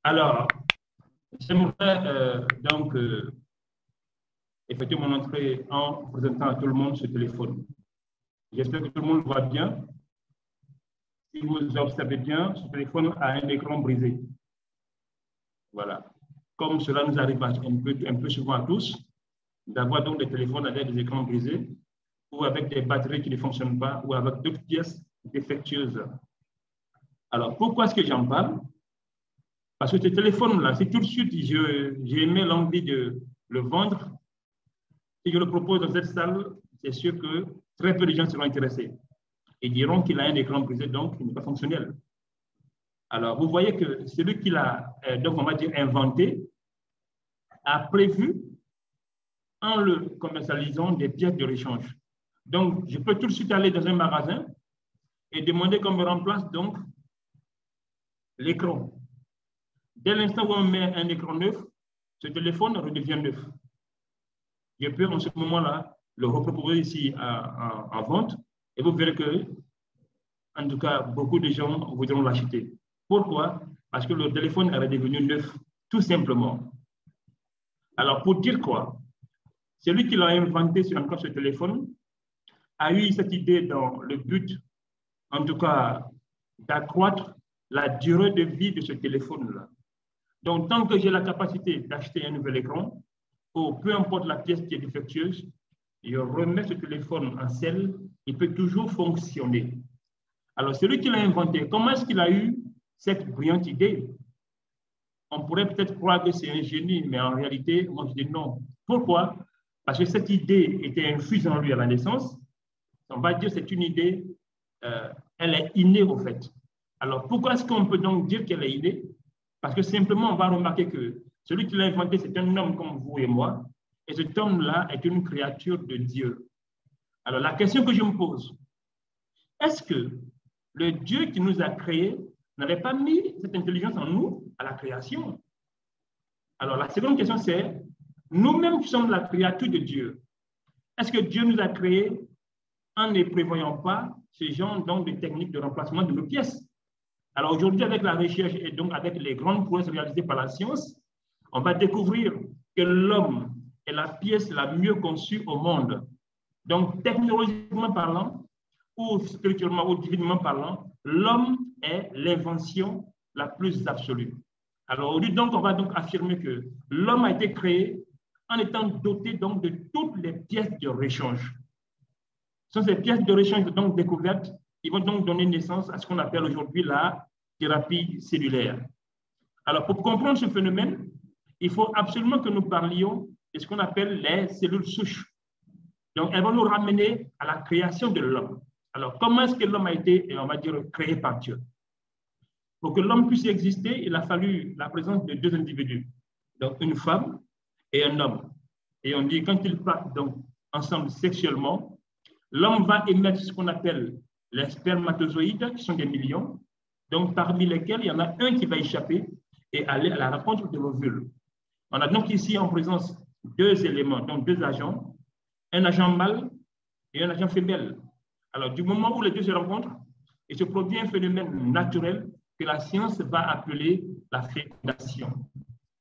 Alors, j'aimerais effectuer mon entrée en présentant à tout le monde ce téléphone. J'espère que tout le monde voit bien. Si vous observez bien, ce téléphone a un écran brisé. Voilà. Comme cela nous arrive un peu souvent à tous, d'avoir donc des téléphones avec des écrans brisés ou avec des batteries qui ne fonctionnent pas ou avec d'autres pièces défectueuses. Alors, pourquoi est-ce que j'en parle? Parce que ce téléphone-là, si tout de suite j'ai aimé l'envie de le vendre, si je le propose dans cette salle, c'est sûr que très peu de gens seront intéressés. Ils diront qu'il a un écran brisé, donc il n'est pas fonctionnel. Alors, vous voyez que celui qui l'a, donc on va dire, inventé, a prévu, en le commercialisant, des pièces de rechange. Donc, je peux tout de suite aller dans un magasin et demander qu'on me remplace donc l'écran. Dès l'instant où on met un écran neuf, ce téléphone redevient neuf. Je peux en ce moment-là le reproposer ici en vente et vous verrez que, en tout cas, beaucoup de gens voudront l'acheter. Pourquoi? Parce que le téléphone est redevenu neuf, tout simplement. Alors, pour dire quoi? Celui qui l'a inventé sur encore ce téléphone a eu cette idée dans le but, en tout cas, d'accroître la durée de vie de ce téléphone-là. Donc, tant que j'ai la capacité d'acheter un nouvel écran, ou peu importe la pièce qui est défectueuse, je remets ce téléphone en selle, il peut toujours fonctionner. Alors, celui qui l'a inventé, comment est-ce qu'il a eu cette brillante idée? On pourrait peut-être croire que c'est un génie, mais en réalité, moi je dis non. Pourquoi? Parce que cette idée était infuse en lui à la naissance. On va dire que c'est une idée, elle est innée au fait. Alors, pourquoi est-ce qu'on peut donc dire qu'elle est innée? Parce que simplement, on va remarquer que celui qui l'a inventé, c'est un homme comme vous et moi, et cet homme-là est une créature de Dieu. Alors, la question que je me pose, est-ce que le Dieu qui nous a créés n'avait pas mis cette intelligence en nous à la création? Alors, la seconde question, c'est, nous-mêmes qui sommes la créature de Dieu, est-ce que Dieu nous a créés en ne prévoyant pas ce genre donc, de techniques de remplacement de nos pièces? Alors aujourd'hui, avec la recherche et donc avec les grandes prouesses réalisées par la science, on va découvrir que l'homme est la pièce la mieux conçue au monde. Donc technologiquement parlant, ou spirituellement ou divinement parlant, l'homme est l'invention la plus absolue. Alors aujourd'hui, donc, on va donc affirmer que l'homme a été créé en étant doté donc de toutes les pièces de rechange. Ce sont ces pièces de rechange donc découvertes qui vont donc donner naissance à ce qu'on appelle aujourd'hui la thérapie cellulaire. Alors, pour comprendre ce phénomène, il faut absolument que nous parlions de ce qu'on appelle les cellules souches. Donc, elles vont nous ramener à la création de l'homme. Alors, comment est-ce que l'homme a été, on va dire, créé par Dieu? Pour que l'homme puisse exister, il a fallu la présence de deux individus, donc une femme et un homme. Et on dit, quand ils partent donc ensemble sexuellement, l'homme va émettre ce qu'on appelle les spermatozoïdes, qui sont des millions, donc parmi lesquels il y en a un qui va échapper et aller à la rencontre de l'ovule. On a donc ici en présence deux éléments, donc deux agents, un agent mâle et un agent femelle. Alors du moment où les deux se rencontrent, il se produit un phénomène naturel que la science va appeler la fécondation.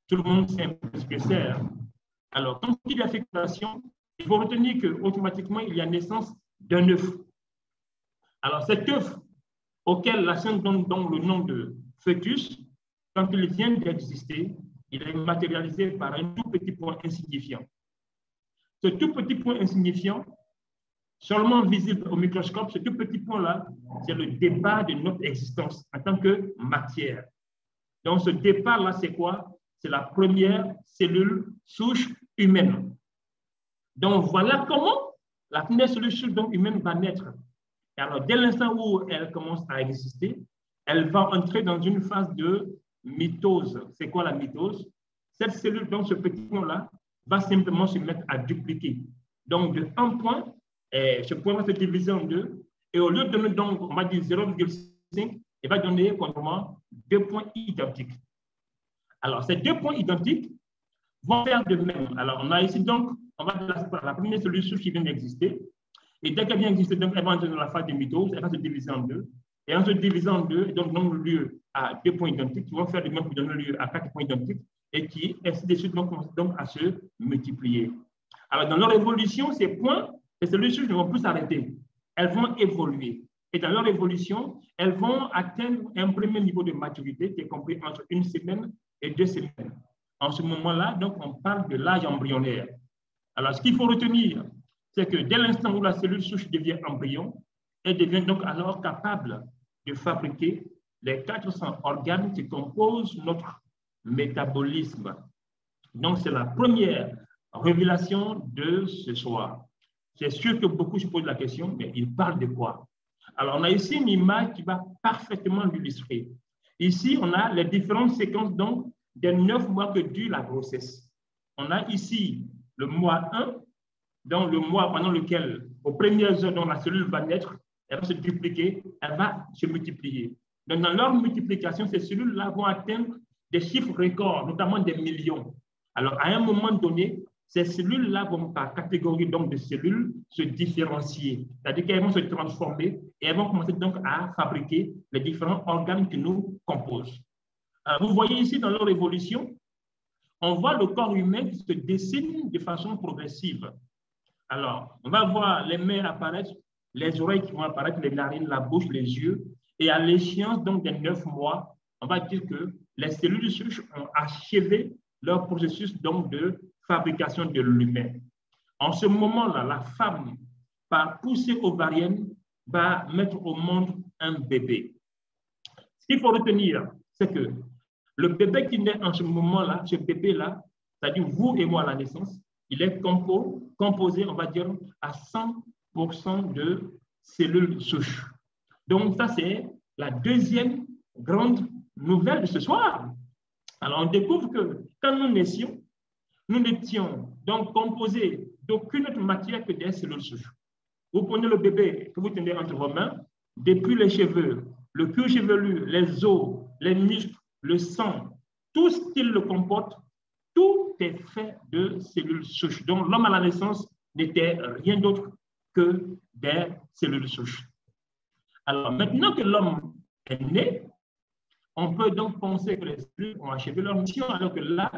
Tout le monde sait ce que c'est. Alors quand il y a fécondation, il faut retenir qu'automatiquement il y a naissance d'un œuf. Alors cet œuf auquel la science donne donc le nom de fœtus, quand il vient d'exister, il est matérialisé par un tout petit point insignifiant. Ce tout petit point insignifiant, seulement visible au microscope, ce tout petit point-là, c'est le départ de notre existence en tant que matière. Donc ce départ-là, c'est quoi? C'est la première cellule souche humaine. Donc voilà comment la première cellule souche humaine va naître. Et alors, dès l'instant où elle commence à exister, elle va entrer dans une phase de mitose. C'est quoi la mitose? Cette cellule, donc ce petit point-là, va simplement se mettre à dupliquer. Donc, de un point, ce point va se diviser en deux. Et au lieu de donner, donc, on va dire 0,5, il va donner comment? Deux points identiques. Alors, ces deux points identiques vont faire de même. Alors, on a ici donc, on va dire la première cellule souche qui vient d'exister. Et dès qu'elle vient exister, donc, elle va entrer dans la phase de mitose, elle va se diviser en deux. et en se divisant en deux, donc donnent lieu à 2 points identiques, qui vont faire de même pour donner lieu à 4 points identiques, et qui, ainsi de suite, donc à se multiplier. Alors, dans leur évolution, ces points, les cellules souches ne vont plus s'arrêter. Elles vont évoluer. Et dans leur évolution, elles vont atteindre un premier niveau de maturité qui est compris entre 1 semaine et 2 semaines. En ce moment-là, donc, on parle de l'âge embryonnaire. Alors, ce qu'il faut retenir, c'est que dès l'instant où la cellule souche devient embryon, elle devient donc alors capable de fabriquer les 400 organes qui composent notre métabolisme. Donc, c'est la première révélation de ce soir. C'est sûr que beaucoup se posent la question, mais il parle de quoi? Alors, on a ici une image qui va parfaitement l'illustrer. Ici, on a les différentes séquences donc, des 9 mois que dure la grossesse. On a ici le mois 1, donc le mois pendant lequel, aux premières heures, dont la cellule va naître, elle va se dupliquer, elle va se multiplier. Donc, dans leur multiplication, ces cellules-là vont atteindre des chiffres records, notamment des millions. Alors, à un moment donné, ces cellules-là vont, par catégorie donc, de cellules, se différencier. C'est-à-dire qu'elles vont se transformer et elles vont commencer donc à fabriquer les différents organes qui nous composent. Alors, vous voyez ici dans leur évolution, on voit le corps humain qui se dessine de façon progressive. Alors, on va voir les mains apparaître, les oreilles qui vont apparaître, les narines, la bouche, les yeux. Et à l'échéance donc des 9 mois, on va dire que les cellules souches ont achevé leur processus donc de fabrication de l'humain. En ce moment-là, la femme, par poussée ovarienne, va mettre au monde un bébé. Ce qu'il faut retenir, c'est que le bébé qui naît en ce moment-là, ce bébé-là, c'est-à-dire vous et moi à la naissance, il est composé, on va dire, à 100% de cellules souches. Donc, ça, c'est la deuxième grande nouvelle de ce soir. Alors, on découvre que quand nous naissions, nous n'étions donc composés d'aucune autre matière que des cellules souches. Vous prenez le bébé que vous tenez entre vos mains, depuis les cheveux, le cuir chevelu, les os, les muscles, le sang, tout ce qu'il le comporte, tout est fait de cellules souches. Donc, l'homme à la naissance n'était rien d'autre que des cellules souches. Alors, maintenant que l'homme est né, on peut donc penser que les cellules ont achevé leur mission, alors que là,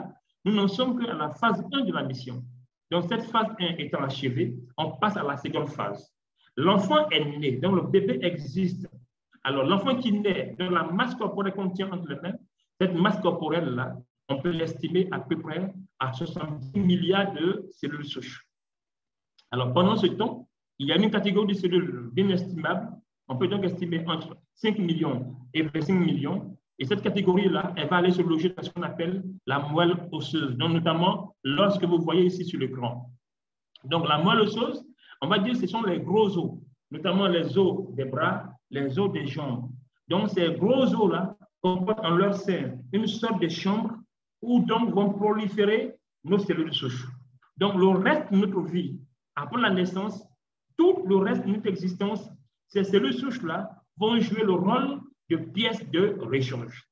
nous n'en sommes qu'à la phase 1 de la mission. Donc, cette phase 1 étant achevée, on passe à la seconde phase. L'enfant est né, donc le bébé existe. Alors, l'enfant qui naît, dans la masse corporelle qu'on tient entre les mains, cette masse corporelle-là, on peut l'estimer à peu près à 70 milliards de cellules souches. Alors, pendant ce temps, il y a une catégorie de cellules bien estimables. On peut donc estimer entre 5 millions et 25 millions. Et cette catégorie-là, elle va aller se loger dans ce qu'on appelle la moelle osseuse, donc notamment lorsque vous voyez ici sur l'écran. Donc, la moelle osseuse, on va dire que ce sont les gros os, notamment les os des bras, les os des jambes. Donc, ces gros os-là comportent en leur sein une sorte de chambre où donc vont proliférer nos cellules souches. Donc, le reste de notre vie, après la naissance, tout le reste de notre existence, ces cellules souches-là vont jouer le rôle de pièces de rechange.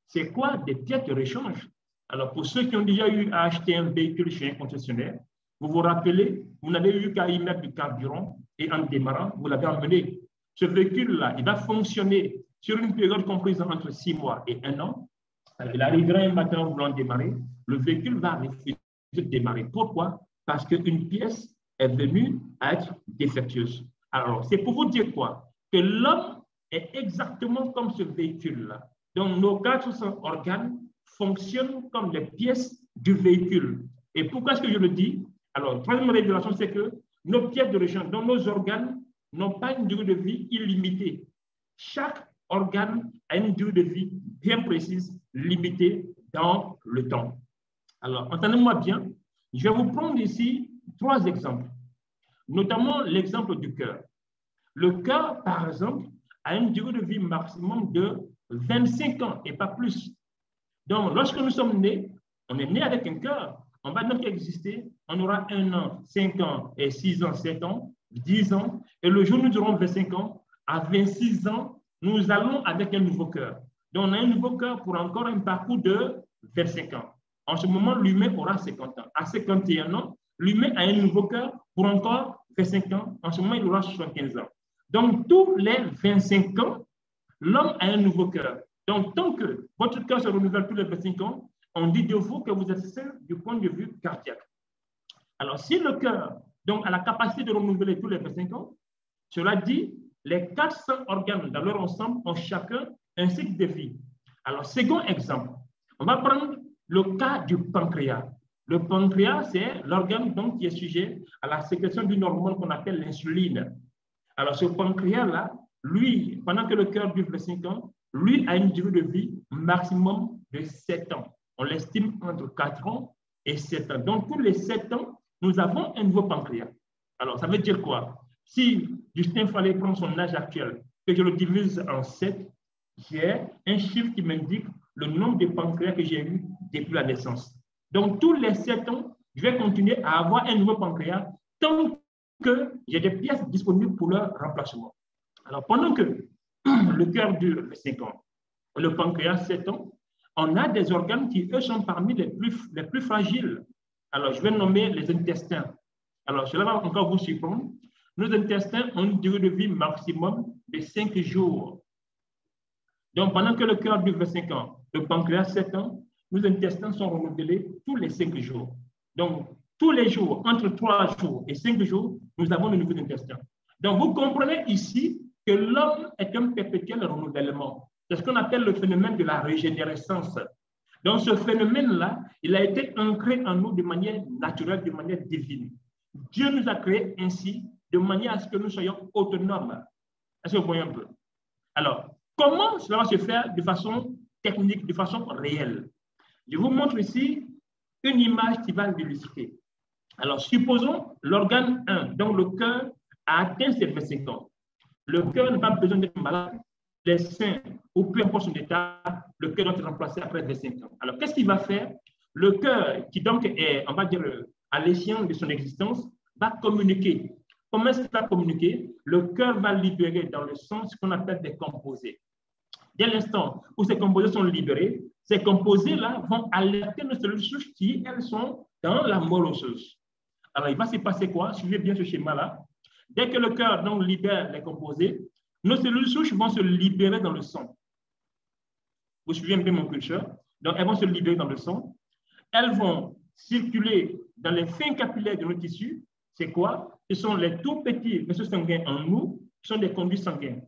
C'est quoi des pièces de rechange? Alors, pour ceux qui ont déjà eu à acheter un véhicule chez un concessionnaire, vous vous rappelez, vous n'avez eu qu'à y mettre du carburant et en démarrant, vous l'avez emmené. Ce véhicule-là, il va fonctionner sur une période comprise entre 6 mois et 1 an. Alors, il arrivera un matin voulant démarrer, le véhicule va refuser de démarrer. Pourquoi? Parce qu'une pièce est venue à être défectueuse. Alors, c'est pour vous dire quoi? Que l'homme est exactement comme ce véhicule-là. Donc, nos 400 organes fonctionnent comme les pièces du véhicule. Et pourquoi est-ce que je le dis? Alors, la troisième révélation, c'est que nos pièces de rechange, donc nos organes, n'ont pas une durée de vie illimitée. Chaque organe a une durée de vie bien précise, limitée dans le temps. Alors, entendez-moi bien, je vais vous prendre ici 3 exemples, notamment l'exemple du cœur. Le cœur, par exemple, a une durée de vie maximum de 25 ans et pas plus. Donc, lorsque nous sommes nés, on est né avec un cœur. On va donc exister, on aura 1 an, 5 ans, et 6 ans, 7 ans, 10 ans. Et le jour où nous aurons 25 ans, à 26 ans, nous allons avec un nouveau cœur. Donc, on a un nouveau cœur pour encore un parcours de 25 ans. En ce moment, l'humain aura 50 ans. À 51 ans, l'humain a un nouveau cœur pour encore 25 ans. En ce moment, il aura 75 ans. Donc, tous les 25 ans, l'homme a un nouveau cœur. Donc, tant que votre cœur se renouvelle tous les 25 ans, on dit de vous que vous êtes sain du point de vue cardiaque. Alors, si le cœur donc, a la capacité de renouveler tous les 25 ans, cela dit, les 400 organes dans leur ensemble ont chacun un cycle de vie. Alors, second exemple, on va prendre le cas du pancréas. Le pancréas, c'est l'organe qui est sujet à la sécrétion d'une hormone qu'on appelle l'insuline. Alors, ce pancréas-là, lui, pendant que le cœur dure 25 ans, lui a une durée de vie maximum de 7 ans. On l'estime entre 4 ans et 7 ans. Donc, tous les 7 ans, nous avons un nouveau pancréas. Alors, ça veut dire quoi? Si Justin fallait prendre son âge actuel, que je le divise en 7, j'ai un chiffre qui m'indique le nombre de pancréas que j'ai eu depuis la naissance. Donc, tous les 7 ans, je vais continuer à avoir un nouveau pancréas tant que j'ai des pièces disponibles pour leur remplacement. Alors, pendant que le cœur dure 5 ans, le pancréas 7 ans, on a des organes qui, eux, sont parmi les plus fragiles. Alors, je vais nommer les intestins. Alors, cela va encore vous surprendre. Nos intestins ont une durée de vie maximum de 5 jours. Donc, pendant que le cœur dure 25 ans, le pancréas 7 ans, nos intestins sont renouvelés tous les 5 jours. Donc, tous les jours, entre 3 jours et 5 jours, nous avons de nouveaux intestins. Donc, vous comprenez ici que l'homme est un perpétuel renouvellement. C'est ce qu'on appelle le phénomène de la régénérescence. Donc, ce phénomène-là, il a été ancré en nous de manière naturelle, de manière divine. Dieu nous a créés ainsi, de manière à ce que nous soyons autonomes. Est-ce que vous voyez un peu? Alors, comment cela va se faire de façon technique, de façon réelle? Je vous montre ici une image qui va l'illustrer. Alors, supposons l'organe 1, donc le cœur, a atteint ses 25 ans. Le cœur n'a pas besoin d'être malade. Les seins, ou peu importe son état, le cœur doit être remplacé après 25 ans. Alors, qu'est-ce qu'il va faire? Le cœur, qui donc est, on va dire, à l'échéance de son existence, va communiquer. Comment est-ce qu'il va communiquer? Le cœur va libérer dans le sang ce qu'on appelle des composés. Dès l'instant où ces composés sont libérés, ces composés-là vont alerter nos cellules souches qui, elles, sont dans la moelle osseuse. Alors, il va se passer quoi? Suivez bien ce schéma-là. Dès que le cœur donc libère les composés, nos cellules souches vont se libérer dans le sang. Vous suivez un peu mon curseur? Donc, elles vont se libérer dans le sang. Elles vont circuler dans les fins capillaires de nos tissus. C'est quoi? Ce sont les tout petits vaisseaux sanguins en nous, qui sont des conduits sanguins.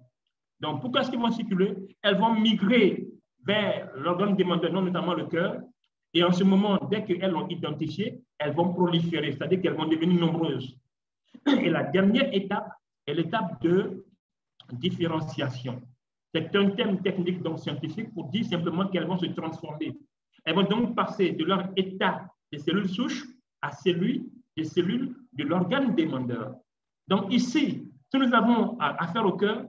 Donc, pourquoi est-ce qu'ils vont circuler? Elles vont migrer vers l'organe demandeur, notamment le cœur. Et en ce moment, dès qu'elles l'ont identifié, elles vont proliférer, c'est-à-dire qu'elles vont devenir nombreuses. Et la dernière étape est l'étape de différenciation. C'est un terme technique, donc scientifique, pour dire simplement qu'elles vont se transformer. Elles vont donc passer de leur état de cellules souches à celui des cellules de l'organe demandeur. Donc ici, si nous avons affaire au cœur,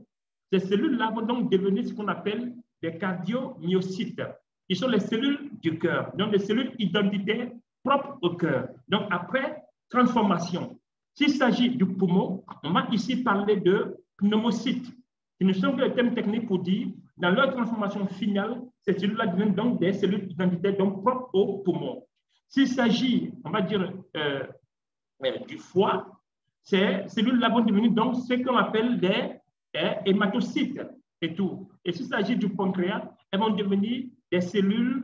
ces cellules-là vont donc devenir ce qu'on appelle des cardiomyocytes, qui sont les cellules du cœur, donc des cellules identitaires propres au cœur. Donc après transformation, s'il s'agit du poumon, on va ici parler de pneumocytes, qui ne sont que les termes techniques pour dire, dans leur transformation finale, ces cellules-là deviennent donc des cellules identitaires donc propres au poumon. S'il s'agit, on va dire, du foie, ces cellules-là vont devenir donc ce qu'on appelle des hématocytes et tout. Et s'il s'agit du pancréas, elles vont devenir des cellules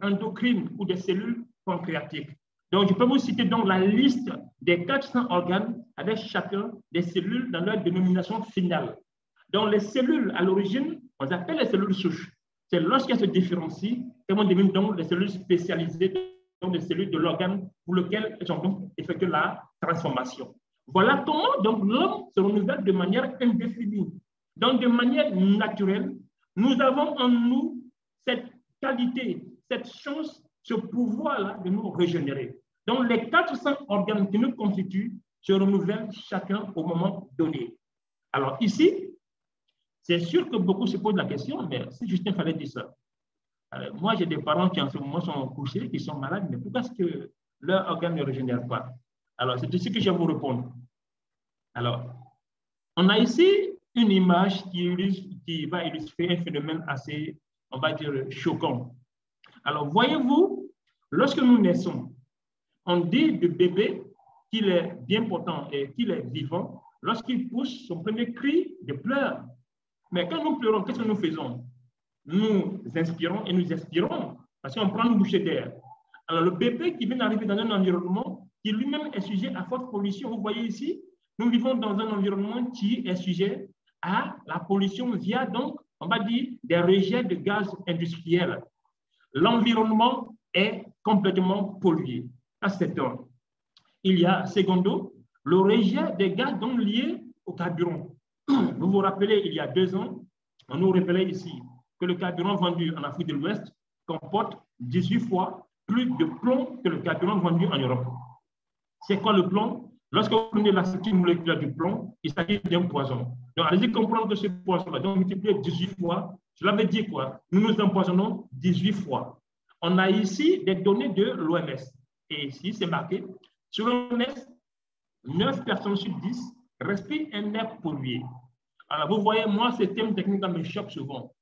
endocrines ou des cellules pancréatiques. Donc, je peux vous citer donc la liste des 400 organes avec chacun des cellules dans leur dénomination finale. Donc, les cellules, à l'origine, on les appelle les cellules souches. C'est lorsqu'elles se différencient qu'elles vont devenir donc des cellules spécialisées, donc des cellules de l'organe pour lequel elles ont donc effectué la transformation. Voilà comment donc l'homme se renouvelle de manière indéfinie. Donc, de manière naturelle, nous avons en nous cette qualité, cette chance, ce pouvoir-là de nous régénérer. Donc, les 400 organes qui nous constituent se renouvellent chacun au moment donné. Alors ici, c'est sûr que beaucoup se posent la question, mais si Justin fallait dire ça, moi j'ai des parents qui en ce moment sont couchés, qui sont malades, mais pourquoi est-ce que leur organe ne régénère pas? Alors c'est ici que je vais vous répondre. Alors, on a ici une image qui va illustrer un phénomène assez, on va dire, choquant. Alors, voyez-vous, lorsque nous naissons, on dit du bébé qu'il est bien portant et qu'il est vivant lorsqu'il pousse son premier cri de pleurs. Mais quand nous pleurons, qu'est-ce que nous faisons? Nous inspirons et nous expirons parce qu'on prend une bouchée d'air. Alors, le bébé qui vient d'arriver dans un environnement qui lui-même est sujet à forte pollution, vous voyez ici, nous vivons dans un environnement qui est sujet à la pollution via, donc, on va dire, des rejets de gaz industriels. L'environnement est complètement pollué. À cet heure, il y a, secondo, le rejet des gaz donc liés au carburant. Vous vous rappelez, il y a 2 ans, on nous révélait ici que le carburant vendu en Afrique de l'Ouest comporte 18 fois plus de plomb que le carburant vendu en Europe. C'est quoi le plomb? Lorsque vous prenez la structure moléculaire du plomb, il s'agit d'un poison. Donc, allez-y comprendre que ce poison-là, donc multiplié 18 fois, cela veut dire quoi? Nous nous empoisonnons 18 fois. On a ici des données de l'OMS. Et ici, c'est marqué, sur l'OMS, 9 personnes sur 10 respirent un air pollué. Alors, vous voyez, moi, ces thèmes techniques me choquent souvent.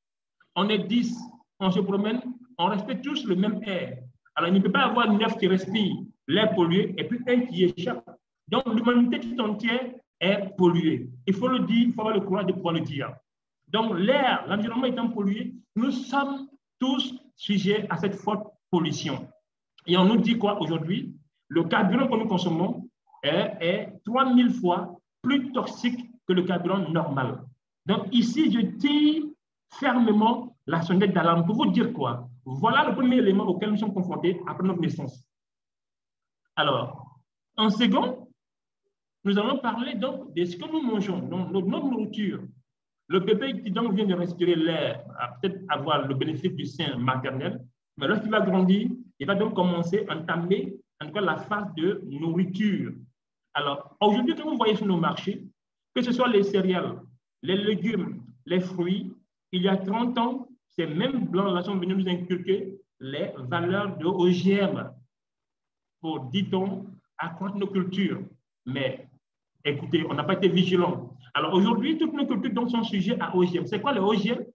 On est 10, on se promène, on respire tous le même air. Alors, il ne peut pas y avoir 9 qui respirent l'air pollué et puis un qui échappe. Donc, l'humanité tout entière est polluée. Il faut le dire, il faut avoir le courage de pouvoir le dire. Donc, l'air, l'environnement étant pollué, nous sommes tous sujets à cette forte pollution. Et on nous dit quoi aujourd'hui? Le carburant que nous consommons est 3000 fois plus toxique que le carburant normal. Donc, ici, je tire fermement la sonnette d'alarme pour vous dire quoi? Voilà le premier élément auquel nous sommes confrontés après notre naissance. Alors, en second, nous allons parler donc de ce que nous mangeons, donc notre nourriture. Le bébé qui donc vient de respirer l'air va peut-être avoir le bénéfice du sein maternel, mais lorsqu'il va grandir, il va donc commencer à entamer en tout cas la phase de nourriture. Alors, aujourd'hui, quand vous voyez sur nos marchés, que ce soit les céréales, les légumes, les fruits, il y a 30 ans, ces mêmes blancs-là sont venus nous inculquer les valeurs de OGM pour, dit-on, accroître nos cultures. Mais écoutez, on n'a pas été vigilants. Alors aujourd'hui, toutes nos cultures donc, sont sujets à OGM. C'est quoi le OGM?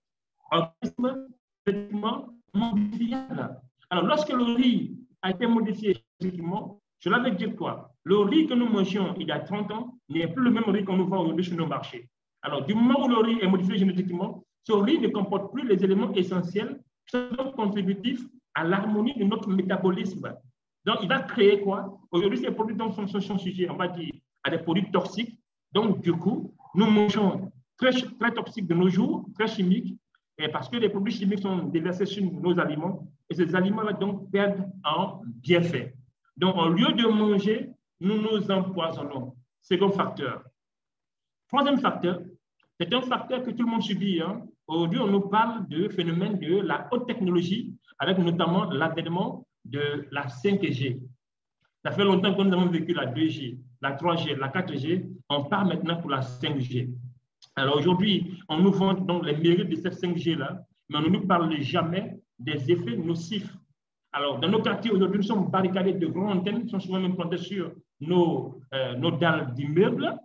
Organisme génétiquement modifiable. Alors lorsque le riz a été modifié génétiquement, cela veut dire quoi? Le riz que nous mangions il y a 30 ans n'est plus le même riz qu'on nous vend aujourd'hui sur nos marchés. Alors du moment où le riz est modifié génétiquement, ce riz ne comporte plus les éléments essentiels qui sont contributifs à l'harmonie de notre métabolisme. Donc il va créer quoi? Aujourd'hui, ces produits donc, sont sujets, on va dire, à des produits toxiques. Donc, du coup, nous mangeons très toxiques de nos jours, très chimiques, et parce que les produits chimiques sont déversés sur nos aliments, et ces aliments-là donc perdent en bienfait. Donc, au lieu de manger, nous nous empoisonnons. Second facteur. Troisième facteur, c'est un facteur que tout le monde subit. Hein. Aujourd'hui, on nous parle de phénomène de la haute technologie, avec notamment l'avènement de la 5G. Ça fait longtemps que nous avons vécu la 2G, la 3G, la 4G. On part maintenant pour la 5G. Alors aujourd'hui, on nous vante donc les mérites de cette 5G-là, mais on ne nous parle jamais des effets nocifs. Alors, dans nos quartiers, aujourd'hui, nous sommes barricadés de grandes antennes qui sont souvent même plantées sur nos dalles d'immeubles.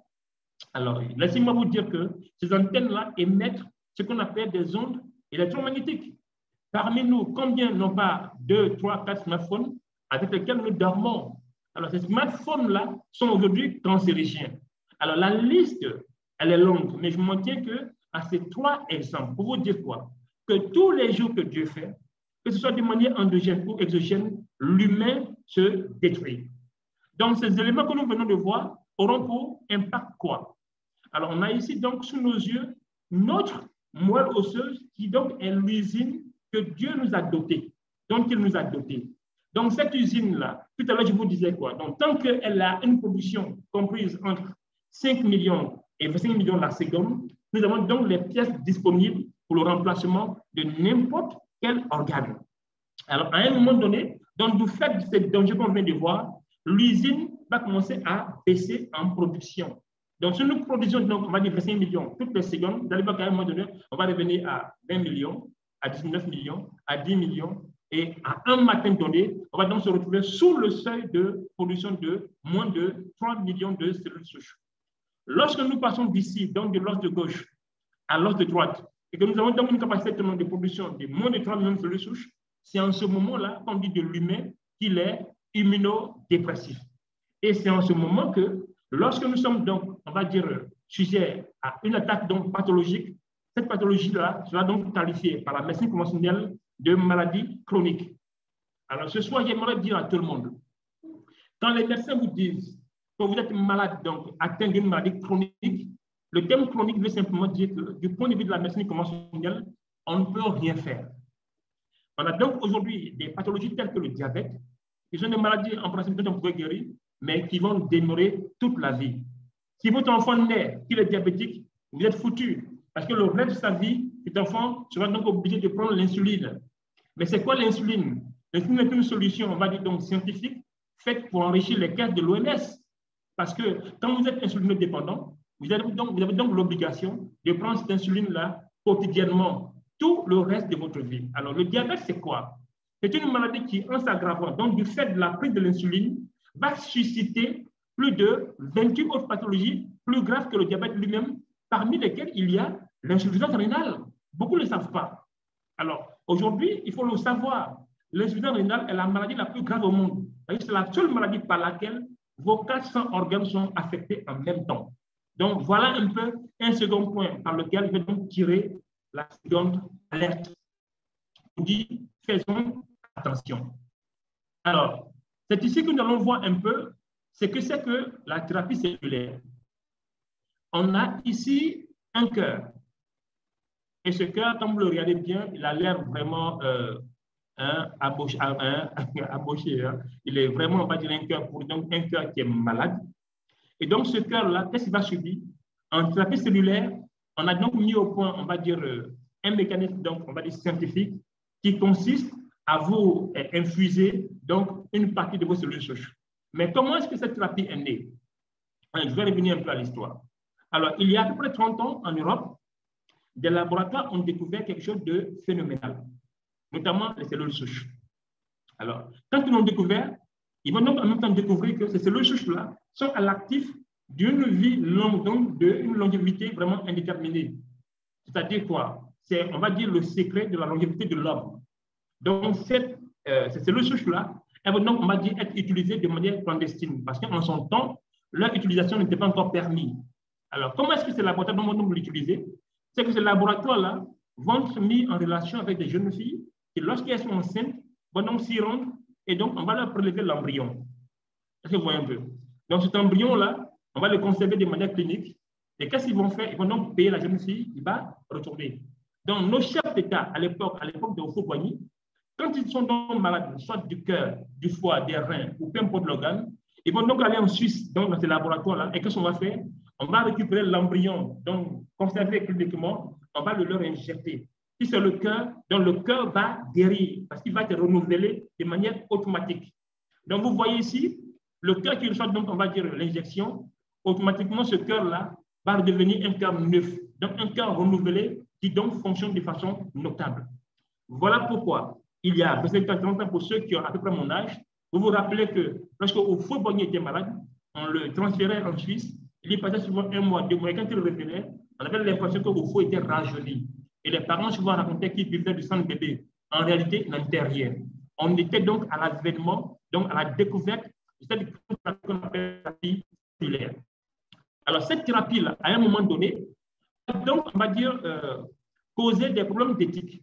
Alors, laissez-moi vous dire que ces antennes-là émettent ce qu'on appelle des ondes électromagnétiques. Parmi nous, combien n'ont pas 2, 3, 4 smartphones avec lesquels nous dormons? Alors, ces smartphones-là sont aujourd'hui cancérigènes. Alors, la liste, elle est longue, mais je m'en tiens à ces 3 exemples pour vous dire quoi? Que tous les jours que Dieu fait, que ce soit de manière endogène ou exogène, l'humain se détruit. Donc, ces éléments que nous venons de voir auront pour impact quoi? Alors, on a ici donc sous nos yeux notre moelle osseuse qui donc est l'usine que Dieu nous a dotée, dont il nous a dotés. Donc, cette usine-là, tout à l'heure, je vous disais quoi? Donc, tant qu'elle a une production comprise entre 5 millions et 25 millions la seconde, nous avons donc les pièces disponibles pour le remplacement de n'importe quel organe. Alors, à un moment donné, donc, du fait de cette danger qu'on vient de voir, l'usine va commencer à baisser en production. Donc, si nous produisons, donc, on va dire 25 millions toutes les secondes, vous allez voir qu'à un moment donné, on va revenir à 20 millions, à 19 millions, à 10 millions, et à un matin donné, on va donc se retrouver sous le seuil de production de moins de 3 millions de cellules souches. Lorsque nous passons d'ici, donc de l'os de gauche à l'os de droite, et que nous avons donc une capacité de production de moins de 3 millions de cellules souches, c'est en ce moment-là qu'on dit de l'humain qu'il est immunodépressif. Et c'est en ce moment que, lorsque nous sommes donc, on va dire, sujets à une attaque donc pathologique, cette pathologie-là sera donc qualifiée par la médecine conventionnelle de maladie chronique. Alors, ce soir, j'aimerais dire à tout le monde, quand les médecins vous disent que vous êtes malade, donc atteint d'une maladie chronique, le terme chronique veut simplement dire que du point de vue de la médecine conventionnelle, on ne peut rien faire. On a donc aujourd'hui des pathologies telles que le diabète, qui sont des maladies en principe dont on pourrait guérir, mais qui vont demeurer toute la vie. Si votre enfant naît, qu'il est diabétique, vous êtes foutu, parce que le reste de sa vie, cet enfant sera donc obligé de prendre l'insuline. Mais c'est quoi l'insuline? L'insuline est une solution, on va dire donc scientifique, faite pour enrichir les caisses de l'OMS. Parce que quand vous êtes insulinodépendant, vous avez donc l'obligation de prendre cette insuline-là quotidiennement, tout le reste de votre vie. Alors, le diabète, c'est quoi? C'est une maladie qui, en s'aggravant, donc du fait de la prise de l'insuline, va susciter plus de 28 autres pathologies plus graves que le diabète lui-même, parmi lesquelles il y a l'insuffisance rénale. Beaucoup ne le savent pas. Alors, aujourd'hui, il faut le savoir. L'insuffisance rénale est la maladie la plus grave au monde. C'est la seule maladie par laquelle vos 400 organes sont affectés en même temps. Donc, voilà un peu un second point par lequel je vais donc tirer la seconde alerte. On dit, faisons attention. Alors, c'est ici que nous allons voir un peu ce que c'est que la thérapie cellulaire. On a ici un cœur. Et ce cœur, quand vous le regardez bien, il a l'air vraiment aboché. Il est vraiment, on va dire, un cœur qui est malade. Et donc, ce cœur-là, qu'est-ce qu'il va subir? En thérapie cellulaire, on a donc mis au point, on va dire, un mécanisme, donc, on va dire, scientifique, qui consiste à vous infuser donc, une partie de vos cellules souches. Mais comment est-ce que cette thérapie est née? Je vais revenir un peu à l'histoire. Alors, il y a à peu près 30 ans, en Europe, des laboratoires ont découvert quelque chose de phénoménal, notamment les cellules souches. Alors, quand ils l'ont découvert, ils vont donc en même temps découvrir que ces cellules souches-là sont à l'actif d'une vie longue, donc d'une longévité vraiment indéterminée. C'est-à-dire quoi? C'est, on va dire, le secret de la longévité de l'homme. Donc, ces cellules souches-là, elles vont donc, on va dire, être utilisées de manière clandestine, parce qu'en son temps, leur utilisation n'était pas encore permise. Alors, comment est-ce que ces laboratoires vont donc l'utiliser? C'est que ces laboratoires-là vont être mis en relation avec des jeunes filles qui, lorsqu'elles sont enceintes, vont donc s'y rendre et donc on va leur prélever l'embryon. Est-ce que vous voyez un peu? Donc, cet embryon-là, on va le conserver de manière clinique. Et qu'est-ce qu'ils vont faire? Ils vont donc payer la jeune fille qui va retourner. Donc, nos chefs d'État, à l'époque de Houphouët-Boigny, quand ils sont donc malades, soit du cœur, du foie, des reins ou peu importe l'organe, ils vont donc aller en Suisse, donc dans ces laboratoires-là. Et qu'est-ce qu'on va faire? On va récupérer l'embryon, donc conservé cliniquement, on va le leur injecter. Si c'est le cœur, donc le cœur va guérir parce qu'il va être renouvelé de manière automatique. Donc, vous voyez ici, le cœur qui reçoit, donc, on va dire l'injection, automatiquement, ce cœur-là va devenir un cœur neuf, donc un cœur renouvelé qui donc fonctionne de façon notable. Voilà pourquoi, il y a 30 ans, pour ceux qui ont à peu près mon âge, vous vous rappelez que lorsque Houphouët-Boigny était malade, on le transférait en Suisse, il y passait souvent 1 mois, 2 mois, et quand il revenait, on avait l'impression que Houphouët était rajeuni. Et les parents souvent racontaient qu'ils buvaient du sang de bébé. En réalité, il n'en était rien. On était donc à l'avènement, donc à la découverte de cette thérapie qu'on appelle la thérapie cellulaire. Alors, cette thérapie-là, à un moment donné, donc, on va dire, causer des problèmes d'éthique.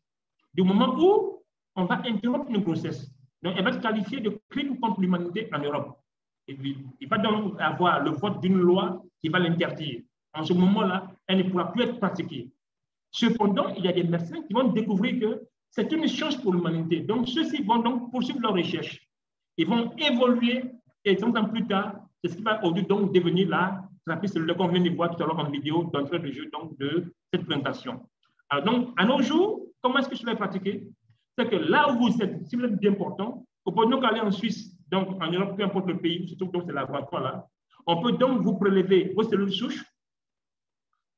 Du moment où on va interrompre une grossesse, donc elle va être qualifiée de crime contre l'humanité en Europe. Il va donc avoir le vote d'une loi qui va l'interdire. En ce moment-là, elle ne pourra plus être pratiquée. Cependant, il y a des médecins qui vont découvrir que c'est une chance pour l'humanité. Donc, ceux-ci vont donc poursuivre leurs recherches. Ils vont évoluer et 30 ans plus tard, c'est ce qui va aujourd'hui donc devenir la thérapie cellulaire qu'on vient de voir tout à l'heure en vidéo d'entrée de jeu donc, de cette présentation. Alors donc, à nos jours, comment est-ce que je vais pratiquer? C'est que là où vous êtes, si vous êtes bien portant, vous pouvez donc aller en Suisse, donc en Europe, peu importe le pays, surtout dans ces laboratoires-là, on peut donc vous prélever vos cellules souches,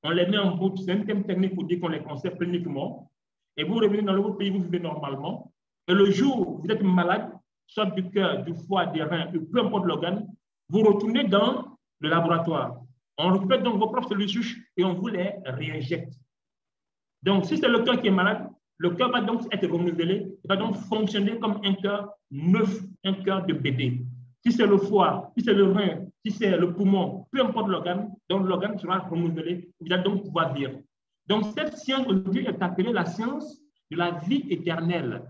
on les met en route, c'est une technique pour dire qu'on les conserve cliniquement, et vous revenez dans votre pays, vous vivez normalement, et le jour où vous êtes malade, soit du cœur, du foie, des reins, peu importe l'organe, vous retournez dans le laboratoire. On récupère donc vos propres cellules souches et on vous les réinjecte. Donc, si c'est le cœur qui est malade, le cœur va donc être renouvelé, il va donc fonctionner comme un cœur neuf, un cœur de bébé. Si c'est le foie, si c'est le rein, si c'est le poumon, peu importe l'organe, donc l'organe sera renouvelé, il va donc pouvoir vivre. Donc, cette science aujourd'hui est appelée la science de la vie éternelle.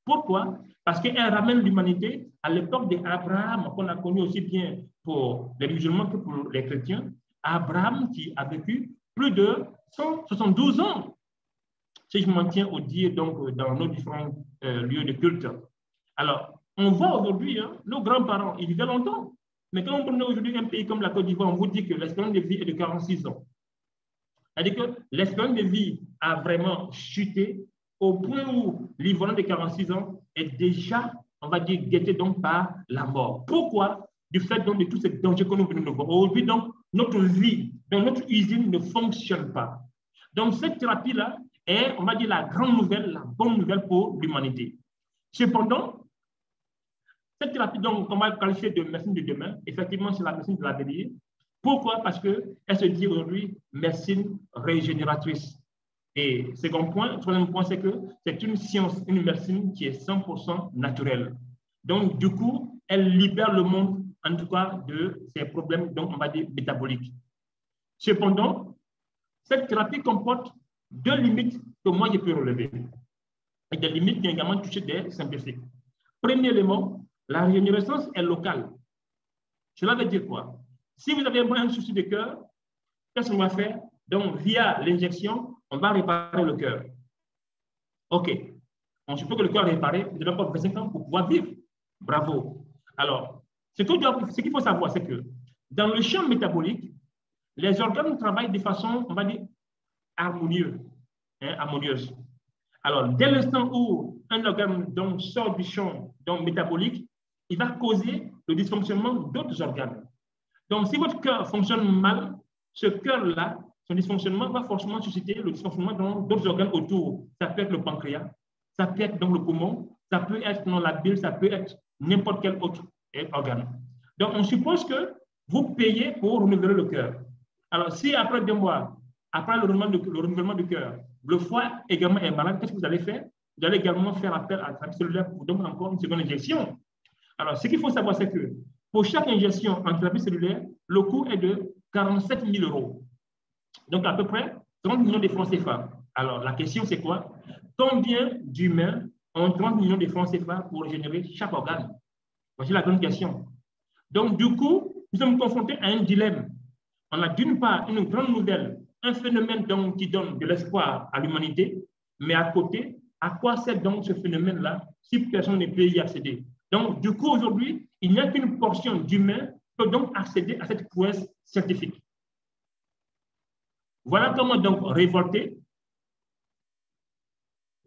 Pourquoi? Parce qu'elle ramène l'humanité à l'époque d'Abraham, qu'on a connu aussi bien pour les musulmans que pour les chrétiens. Abraham qui a vécu plus de 172 ans, si je m'en tiens au dire donc, dans nos différents lieux de culte. Alors, on voit aujourd'hui, hein, nos grands-parents, ils vivaient longtemps. Mais quand on prend aujourd'hui un pays comme la Côte d'Ivoire, on vous dit que l'espérance de vie est de 46 ans. C'est-à-dire que l'espérance de vie a vraiment chuté au point où l'Ivoirien de 46 ans est déjà, on va dire, guetté donc par la mort. Pourquoi? Du fait donc de tous ces dangers que nous venons de voir. Aujourd'hui, donc, notre vie, donc notre usine ne fonctionne pas. Donc, cette thérapie-là est, on va dire, la grande nouvelle, la bonne nouvelle pour l'humanité. Cependant, cette thérapie, donc, on va qualifier de médecine de demain, effectivement, c'est la médecine de l'avenir. Pourquoi? Parce qu'elle se dit aujourd'hui médecine régénératrice. Et second point, troisième point, c'est que c'est une science, une médecine qui est 100% naturelle. Donc, du coup, elle libère le monde, en tout cas, de ses problèmes, donc, on va dire, métaboliques. Cependant, cette thérapie comporte deux limites que moi, je peux relever. Et des limites qui ont également touché des scientifiques. Premier élément, la régénérescence est locale. Cela veut dire quoi? Si vous avez un souci de cœur, qu'est-ce qu'on va faire? Donc, via l'injection, on va réparer le cœur. OK. On suppose que le cœur est réparé, vous devez encore 25 ans pour pouvoir vivre. Bravo. Alors, ce qu'il faut savoir, c'est que dans le champ métabolique, les organes travaillent de façon, on va dire, harmonieuse. Alors, dès l'instant où un organe donc, sort du champ donc, métabolique, il va causer le dysfonctionnement d'autres organes. Donc, si votre cœur fonctionne mal, ce cœur-là, son dysfonctionnement va forcément susciter le dysfonctionnement dans d'autres organes autour. Ça peut être le pancréas, ça peut être dans le poumon, ça peut être dans la bile, ça peut être n'importe quel autre organe. Donc, on suppose que vous payez pour renouveler le cœur. Alors, si après 2 mois, après le renouvellement du cœur, le foie également est malade, qu'est-ce que vous allez faire? Vous allez également faire appel à la thérapie cellulaire pour donc encore une seconde injection. Alors, ce qu'il faut savoir, c'est que pour chaque injection en thérapie cellulaire, le coût est de 47 000 €. Donc, à peu près 30 millions de francs CFA. Alors, la question, c'est quoi? Combien d'humains ont 30 millions de francs CFA pour régénérer chaque organe? Voici la grande question. Donc, du coup, nous sommes confrontés à un dilemme. On a d'une part une grande nouvelle, un phénomène donc, qui donne de l'espoir à l'humanité, mais à côté, à quoi sert donc ce phénomène-là si personne ne peut y accéder? Donc, du coup, aujourd'hui, il n'y a qu'une portion d'humains qui peut donc accéder à cette prouesse scientifique. Voilà comment donc révolter.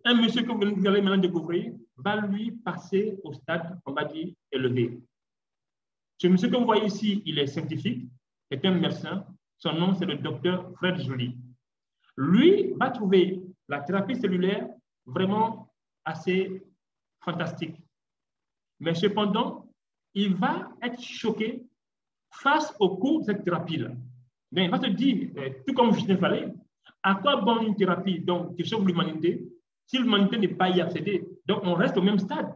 Un monsieur que vous allez maintenant découvrir va lui passer au stade, on va dire, élevé. Ce monsieur que vous voyez ici, il est scientifique, c'est un médecin. Son nom, c'est le docteur Fred Joly. Lui va trouver la thérapie cellulaire vraiment assez fantastique. Mais cependant, il va être choqué face au coût de cette thérapie-là. Mais il va se dire, tout comme Justin Fallait, à quoi bon une thérapie donc, qui sauve l'humanité si l'humanité n'est pas y accéder? Donc, on reste au même stade.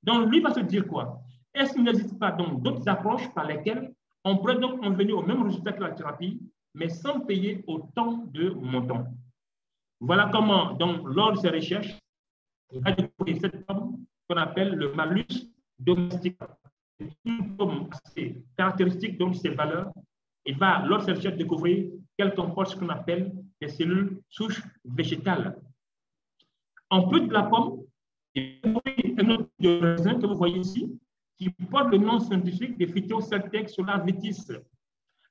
Donc, lui va se dire quoi? Est-ce qu'il n'existe pas donc d'autres approches par lesquelles on pourrait donc en venir au même résultat que la thérapie, mais sans payer autant de montants? Voilà comment, donc, lors de ses recherches, il a découvert cette pomme qu'on appelle le malus domestique. C'est une pomme assez caractéristique de ses valeurs. Il va, lors de ses recherches, découvrir qu'elle comporte ce qu'on appelle des cellules souches végétales. En plus de la pomme, il y a un autre raisin que vous voyez ici, qui porte le nom scientifique de Phytoceltex solarivitis.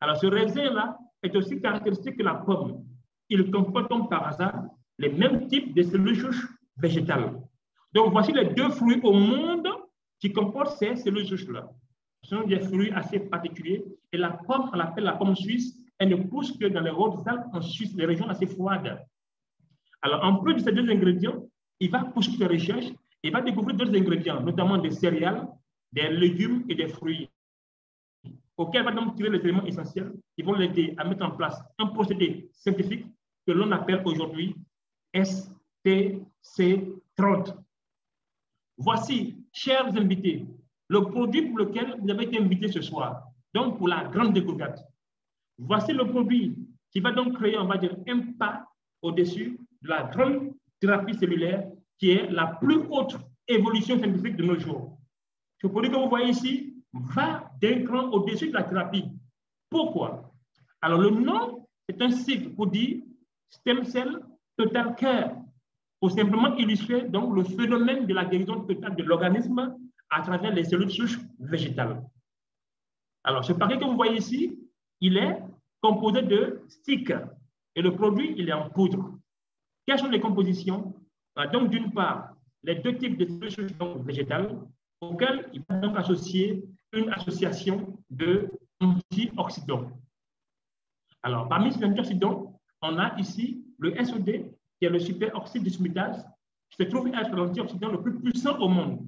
Alors, ce raisin-là est aussi caractéristique que la pomme. Il comporte comme par hasard les mêmes types de cellules souches végétales. Donc, voici les 2 fruits au monde qui comportent ces cellules souches-là. Ce sont des fruits assez particuliers. Et la pomme, on l'appelle la pomme suisse, elle ne pousse que dans les Hautes-Alpes en Suisse, les régions assez froides. Alors, en plus de ces 2 ingrédients, il va poursuivre ses recherches et va découvrir d'autres ingrédients, notamment des céréales, des légumes et des fruits, auxquels il va donc tirer les éléments essentiels qui vont l'aider à mettre en place un procédé scientifique que l'on appelle aujourd'hui STC30. Voici, chers invités, le produit pour lequel vous avez été invités ce soir, donc pour la grande découverte. Voici le produit qui va donc créer, on va dire, un pas au-dessus de la grande thérapie cellulaire qui est la plus haute évolution scientifique de nos jours. Ce produit que vous voyez ici va d'un cran au-dessus de la thérapie. Pourquoi? Alors, le nom, c'est un cycle pour dire stem cell total care, pour simplement illustrer donc le phénomène de la guérison totale de l'organisme à travers les cellules souches végétales. Alors, ce paquet que vous voyez ici, il est composé de sticks et le produit, il est en poudre. Quelles sont les compositions? Donc, d'une part, les deux types de cellules souches végétales auxquelles il va donc associer une association d'antioxydants. Alors, parmi ces antioxydants, on a ici le SOD, qui est le superoxyde dismutase, qui se trouve être l'antioxydant le plus puissant au monde.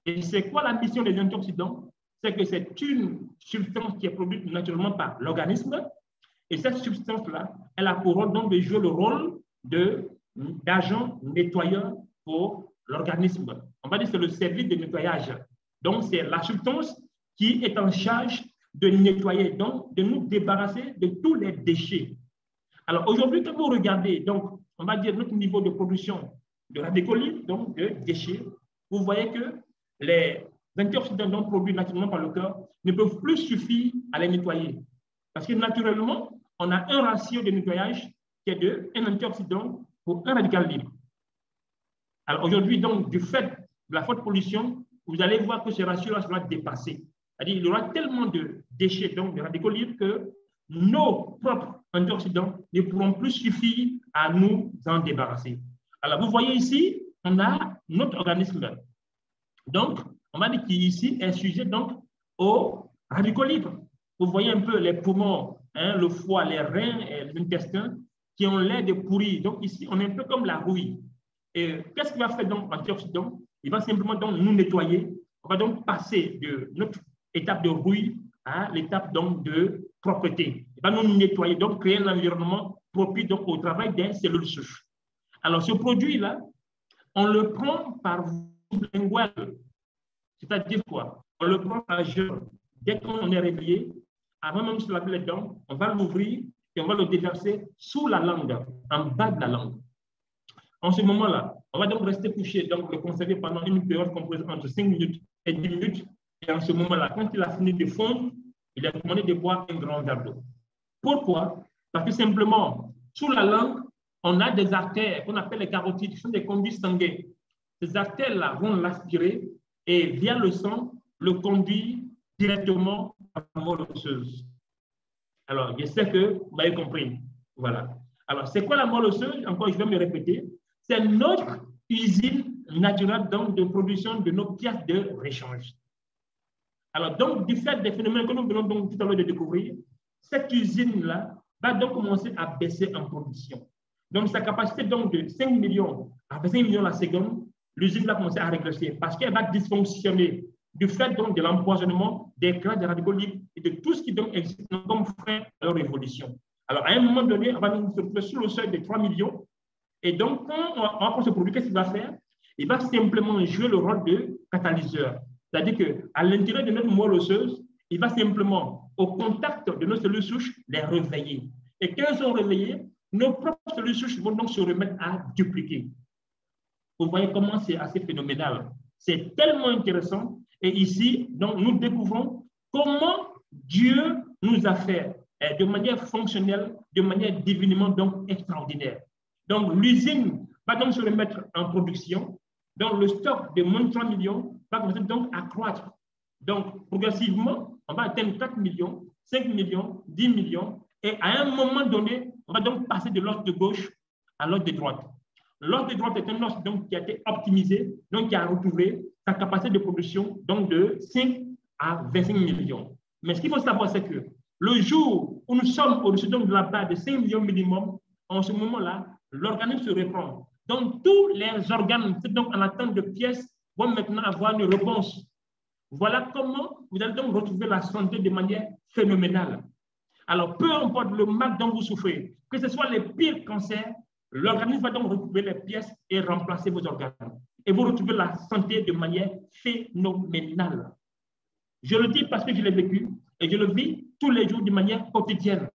Et c'est quoi la mission des antioxydants? C'est que c'est une substance qui est produite naturellement par l'organisme. Et cette substance-là, elle a pour rôle donc de jouer le rôle d'agent nettoyeur pour l'organisme. On va dire que c'est le service de nettoyage. Donc, c'est la substance qui est en charge de nettoyer, donc de nous débarrasser de tous les déchets. Alors, aujourd'hui, quand vous regardez, donc, on va dire notre niveau de production de radicaux libres, donc de déchets, vous voyez que les antioxydants produits naturellement par le corps ne peuvent plus suffire à les nettoyer. Parce que naturellement, on a un ratio de nettoyage qui est de un antioxydant pour un radical libre. Alors aujourd'hui, donc, du fait de la forte pollution, vous allez voir que ce ratio sera dépassé. C'est-à-dire qu'il y aura tellement de déchets, donc de radicaux libres, que nos propres antioxydants ne pourront plus suffire à nous en débarrasser. Alors, vous voyez ici, on a notre organisme. Donc, on va dire qu'ici est sujet donc aux radicaux libres. Vous voyez un peu les poumons, hein, le foie, les reins et l'intestin qui ont l'air de pourrir. Donc, ici, on est un peu comme la rouille. Et qu'est-ce qu'il va faire donc l'antioxydant? Il va simplement donc nous nettoyer. On va donc passer de notre étape de rouille à l'étape donc de propreté. Il va nous nettoyer, donc créer un environnement propice donc au travail des cellules souches. Alors, ce produit-là, on le prend par lingual. C'est-à-dire quoi? On le prend par jeûne. Dès qu'on est réveillé, avant même de se laver les dents, on va l'ouvrir et on va le déverser sous la langue, en bas de la langue. En ce moment-là, on va donc rester couché, donc le conserver pendant une période comprise entre 5 minutes et 10 minutes. Et en ce moment-là, quand il a fini de fondre, il est recommandé de boire un grand verre d'eau. Pourquoi? Parce que simplement, sous la langue, on a des artères qu'on appelle les carotides, qui sont des conduits sanguins. Ces artères-là vont l'aspirer et via le sang, le conduire directement à la moelle osseuse. Alors, je sais que vous m'avez compris. Voilà. Alors, c'est quoi la moelle osseuse? Encore, je vais me répéter. C'est notre usine naturelle donc, de production de nos pièces de réchange. Alors, donc, du fait des phénomènes que nous venons donc tout à l'heure de découvrir, cette usine-là va donc commencer à baisser en production. Donc, sa capacité donc, de 5 millions à 25 millions la seconde, l'usine va commencer à régresser parce qu'elle va dysfonctionner du fait donc, de l'empoisonnement des grains de radicaux libres et de tout ce qui donc existe comme frein à leur évolution. Alors, à un moment donné, on va nous retrouver sur le seuil de 3 millions. Et donc, quand on apprend ce produit, qu'est-ce qu'il va faire? Il va simplement jouer le rôle de catalyseur. C'est-à-dire qu'à l'intérieur de notre moelle osseuse, il va simplement, au contact de nos cellules souches, les réveiller. Et quand elles sont réveillées, nos propres cellules souches vont donc se remettre à dupliquer. Vous voyez comment c'est assez phénoménal. C'est tellement intéressant. Et ici, donc, nous découvrons comment Dieu nous a fait de manière fonctionnelle, de manière divinement donc extraordinaire. Donc, l'usine va donc se remettre en production. Donc, le stock de moins de 3 millions va commencer donc à croître. Donc, progressivement, on va atteindre 4 millions, 5 millions, 10 millions. Et à un moment donné, on va donc passer de l'os de gauche à l'os de droite. L'os de droite est un os donc, qui a été optimisé, donc qui a retrouvé sa capacité de production donc de 5 à 25 millions. Mais ce qu'il faut savoir, c'est que le jour où nous sommes au-dessus de la barre de 5 millions minimum, en ce moment-là, l'organisme se reprend. Donc, tous les organes donc en attente de pièces vont maintenant avoir une réponse. Voilà comment vous allez donc retrouver la santé de manière phénoménale. Alors, peu importe le mal dont vous souffrez, que ce soit les pires cancers, l'organisme va donc retrouver les pièces et remplacer vos organes. Et vous retrouvez la santé de manière phénoménale. Je le dis parce que je l'ai vécu et je le vis tous les jours de manière quotidienne.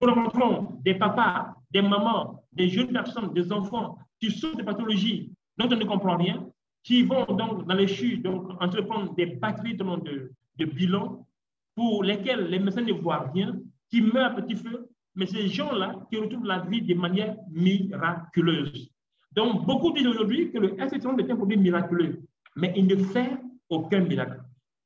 Nous rencontrons des papas, des mamans, des jeunes personnes, des enfants qui souffrent de pathologies dont on ne comprend rien, qui vont donc dans les CHU donc entreprendre des batteries de bilans pour lesquels les médecins ne voient rien, qui meurent à petit feu, mais ces gens-là qui retrouvent la vie de manière miraculeuse. Donc, beaucoup disent aujourd'hui que le SC30 est un produit miraculeux, mais il ne fait aucun miracle.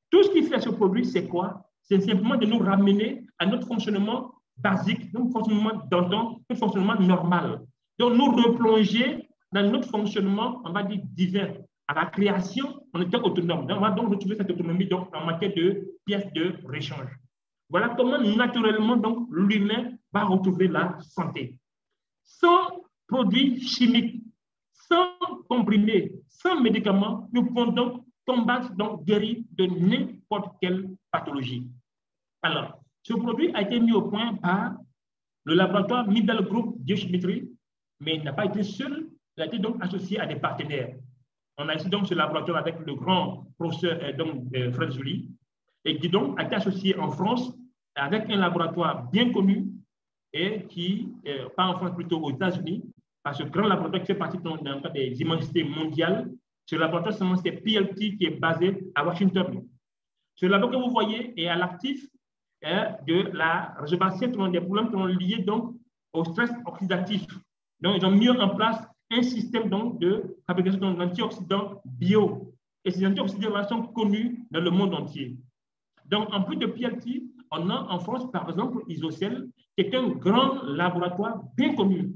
Tout ce qui fait ce produit, c'est quoi? C'est simplement de nous ramener à notre fonctionnement basique, notre fonctionnement d'antan, notre fonctionnement normal. Donc, nous replonger dans notre fonctionnement, on va dire, divin. À la création, on était autonome. Donc, on va donc retrouver cette autonomie donc, en matière de pièces de réchange. Voilà comment naturellement donc l'humain va retrouver la santé. Sans produits chimiques, sans comprimés, sans médicaments, nous pouvons donc combattre, donc guérir de n'importe quelle pathologie. Alors, ce produit a été mis au point par le laboratoire Middle Group Biochimistry, mais il n'a pas été seul, il a été donc associé à des partenaires. On a ici donc ce laboratoire avec le grand professeur Fred Joly, et qui donc a été associé en France avec un laboratoire bien connu et qui, pas en France, plutôt aux États-Unis, par ce grand laboratoire qui fait partie des immensités mondiales. Ce laboratoire, c'est PLT qui est basé à Washington. Ce laboratoire que vous voyez est à l'actif de la résorption des problèmes qui sont liés donc au stress oxydatif. Donc, ils ont mis en place un système donc, de fabrication d'antioxydants bio. Et ces antioxydants sont connus dans le monde entier. Donc, en plus de PLT, on a en France, par exemple, Isocel, qui est un grand laboratoire bien connu.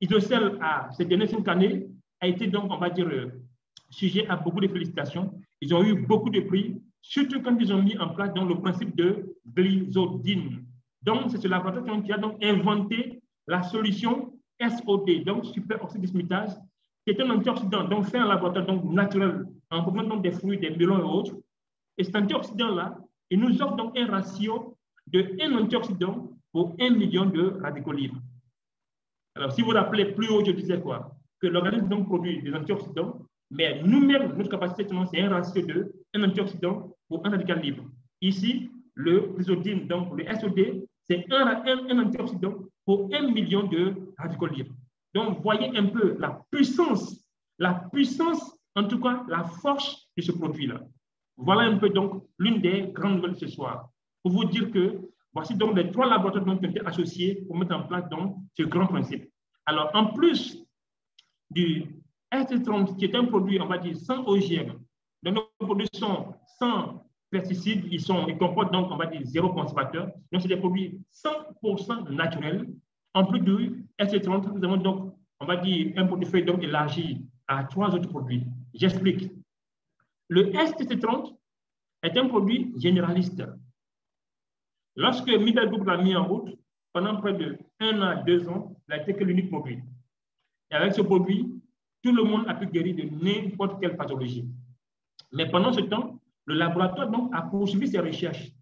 Isocel, ces dernières 5 années, a été donc, on va dire, sujet à beaucoup de félicitations. Ils ont eu beaucoup de prix, surtout quand ils ont mis en place donc, le principe de glizodine. Donc, c'est ce laboratoire qui a donc inventé la solution SOD, donc superoxyde dismutase, qui est un antioxydant, donc fait un laboratoire donc, naturel, en provenant des fruits, des melons et autres. Et cet antioxydant-là, il nous offre donc un ratio de 1 antioxydant pour 1 million de radicaux libres. Alors, si vous vous rappelez plus haut, je disais quoi? Que l'organisme donc produit des antioxydants, mais nous-mêmes, notre capacité, c'est un ratio de 1 antioxydant pour 1 radical libre. Ici, le glizodine, donc le SOD, c'est un antioxydant pour 1 million de radicaux libres. Donc, voyez un peu la puissance, en tout cas, la force de ce produit-là. Voilà un peu donc l'une des grandes nouvelles ce soir. Pour vous dire que voici donc les 3 laboratoires qui ont été associés pour mettre en place donc ce grand principe. Alors, en plus du SC30, qui est un produit, on va dire, sans OGM, donc nos produits sont sans pesticides, ils comportent donc, on va dire, 0 conservateur. Donc, c'est des produits 100% naturels. En plus du SC30, nous avons donc, on va dire, un portefeuille donc élargi à 3 autres produits. J'explique. Le SC30 est un produit généraliste. Lorsque Middle Group l'a mis en route, pendant près de 1 an à 2 ans, il n'a été que l'unique produit. Et avec ce produit, tout le monde a pu guérir de n'importe quelle pathologie. Mais pendant ce temps, le laboratoire donc, a poursuivi ses recherches.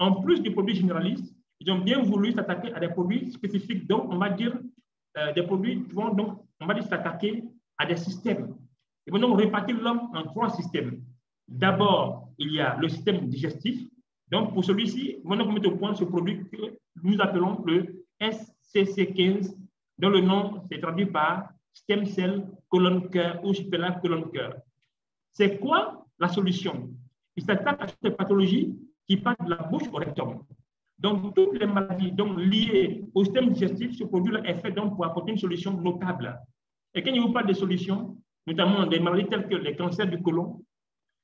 En plus des produits généralistes, ils ont bien voulu s'attaquer à des produits spécifiques. Donc, on va dire des produits qui vont donc, on va dire, s'attaquer à des systèmes. Ils vont donc répartir l'homme en 3 systèmes. D'abord, il y a le système digestif. Donc, pour celui-ci, nous allons mettre au point ce produit que nous appelons le SCC15, dont le nom s'est traduit par stem cell colonne cœur ou supella colonne cœur. C'est quoi la solution? Il s'attaque à ces pathologies qui partent de la bouche au rectum. Donc, toutes les maladies donc, liées au système digestif, ce produit-là est fait donc, pour apporter une solution notable. Et quand il vous parle de solutions, notamment des maladies telles que les cancers du côlon,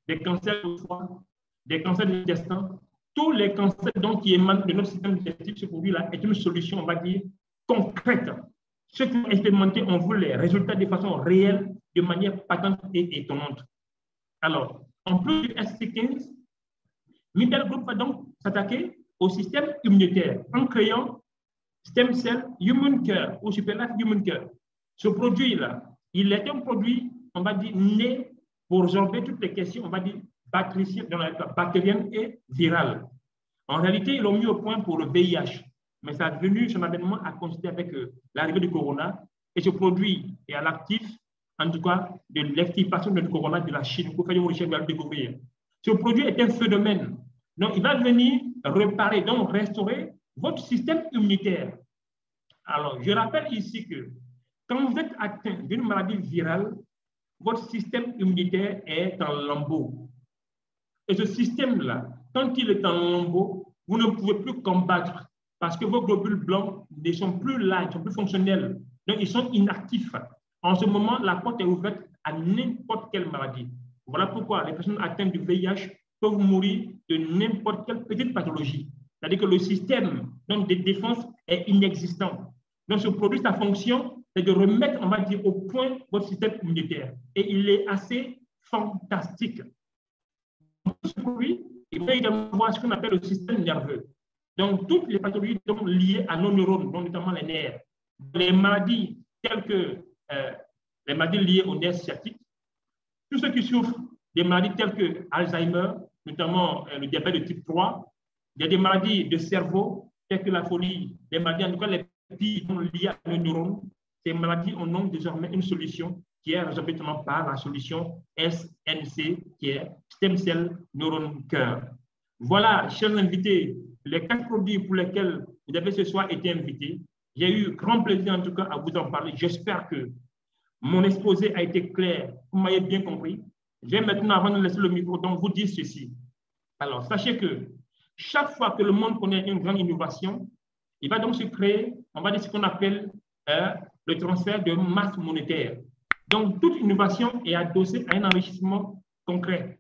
des cancers du foie, des cancers de l'intestin, tous les cancers donc, qui émanent de notre système digestif, ce produit-là est une solution, on va dire, concrète. Ceux qui ont expérimenté ont vu les résultats de façon réelle, de manière patente et étonnante. Alors, en plus du SC15, Middle Group va donc s'attaquer au système immunitaire en créant Stem Cell Human Care ou Superlife Human Care. Ce produit-là, il est un produit, on va dire, né pour résorber toutes les questions, on va dire, bactériennes et virales. En réalité, ils l'ont mis au point pour le VIH, mais ça a devenu son avènement à considérer avec l'arrivée du corona. Et ce produit est à l'actif, en tout cas, de l'extirpation du corona de la Chine. Pour faire une recherche, vous allez le découvrir. Ce produit est un phénomène. Donc, il va venir réparer, donc restaurer votre système immunitaire. Alors, je rappelle ici que quand vous êtes atteint d'une maladie virale, votre système immunitaire est en lambeaux. Et ce système-là, quand il est en lambeaux, vous ne pouvez plus combattre parce que vos globules blancs ne sont plus là, ils ne sont plus fonctionnels. Donc, ils sont inactifs. En ce moment, la porte est ouverte à n'importe quelle maladie. Voilà pourquoi les personnes atteintes du VIH peuvent mourir de n'importe quelle petite pathologie. C'est-à-dire que le système donc, de défense est inexistant. Donc, ce produit, sa fonction, c'est de remettre, on va dire, au point votre système immunitaire. Et il est assez fantastique. Ce produit, il peut également voir ce qu'on appelle le système nerveux. Donc, toutes les pathologies sont liées à nos neurones, donc notamment les nerfs. Les maladies telles que les maladies liées aux nerfs sciatiques, tous ceux qui souffrent des maladies telles que Alzheimer, notamment le diabète de type 3, il y a des maladies de cerveau, telles que la folie, des maladies, en tout cas les pires sont liées à nos neurones. Ces maladies ont désormais une solution qui est résolue par la solution SNC, qui est Stem Cell Neurone Cœur. Voilà, chers invités, les 4 produits pour lesquels vous avez ce soir été invités. J'ai eu grand plaisir en tout cas à vous en parler. J'espère que mon exposé a été clair, vous m'avez bien compris. Je vais maintenant, avant de laisser le micro, donc vous dire ceci. Alors, sachez que chaque fois que le monde connaît une grande innovation, il va donc se créer, on va dire ce qu'on appelle le transfert de masse monétaire. Donc, toute innovation est adossée à un enrichissement concret.